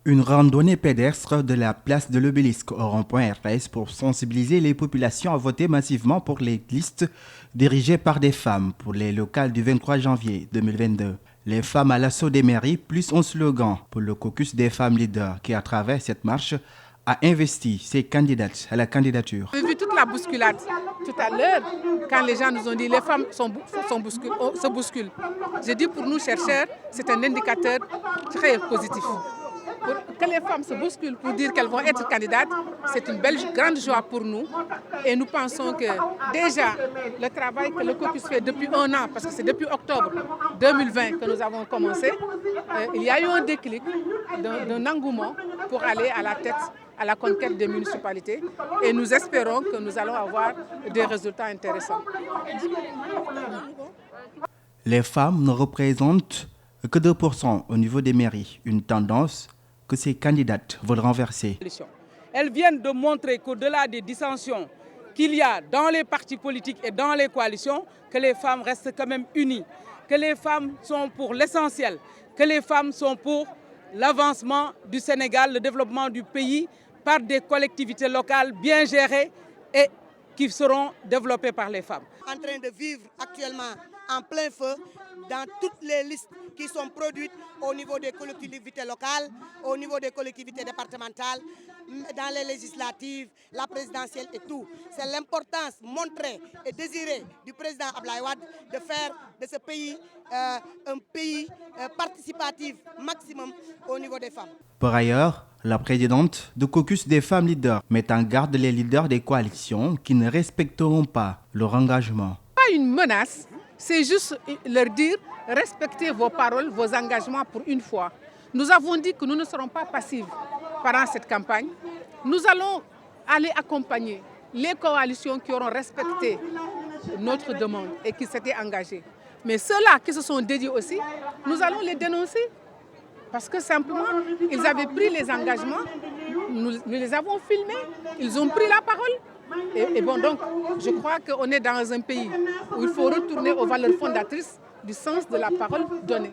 Une randonnée pédestre de la place de l'Obélisque au rond-point RS pour sensibiliser les populations à voter massivement pour les listes dirigées par des femmes pour les locales du 23 janvier 2022. Les femmes à l'assaut des mairies, plus un slogan pour le caucus des femmes leaders qui, à travers cette marche, a investi ses candidates à la candidature. J'ai vu toute la bousculade tout à l'heure quand les gens nous ont dit les femmes se bousculent. J'ai dit pour nous chercheurs, c'est un indicateur très positif. Que les femmes se bousculent pour dire qu'elles vont être candidates, c'est une grande joie pour nous. Et nous pensons que déjà le travail que le caucus fait depuis un an, parce que c'est depuis octobre 2020 que nous avons commencé, il y a eu un déclic d'un engouement pour aller à la tête, à la conquête des municipalités. Et nous espérons que nous allons avoir des résultats intéressants. Les femmes ne représentent que 2% au niveau des mairies, une tendance que ces candidates veulent renverser. Elles viennent de montrer qu'au-delà des dissensions qu'il y a dans les partis politiques et dans les coalitions, que les femmes restent quand même unies, que les femmes sont pour l'essentiel, que les femmes sont pour l'avancement du Sénégal, le développement du pays par des collectivités locales bien gérées et qui seront développées par les femmes. En train de vivre actuellement en plein feu dans toutes les listes qui sont produites au niveau des collectivités locales, au niveau des collectivités départementales, dans les législatives, la présidentielle et tout. C'est l'importance montrée et désirée du président Abdoulaye Wade de faire de ce pays un pays participatif maximum au niveau des femmes. Par ailleurs, la présidente du caucus des femmes leaders met en garde les leaders des coalitions qui ne respecteront pas leur engagement. Pas une menace, c'est juste leur dire respectez vos paroles, vos engagements pour une fois. Nous avons dit que nous ne serons pas passifs pendant cette campagne. Nous allons aller accompagner les coalitions qui auront respecté notre demande et qui s'étaient engagées. Mais ceux-là qui se sont dédiés aussi, nous allons les dénoncer. Parce que simplement, ils avaient pris les engagements, nous les avons filmés, ils ont pris la parole. Et bon, donc, je crois qu'on est dans un pays où il faut retourner aux valeurs fondatrices du sens de la parole donnée.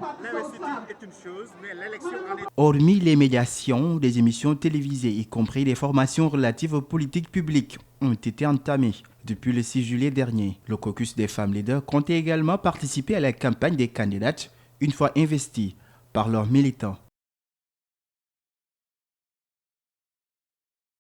Hormis les médiations, des émissions télévisées, y compris des formations relatives aux politiques publiques, ont été entamées depuis le 6 juillet dernier. Le caucus des femmes leaders comptait également participer à la campagne des candidates une fois investies par leurs militants.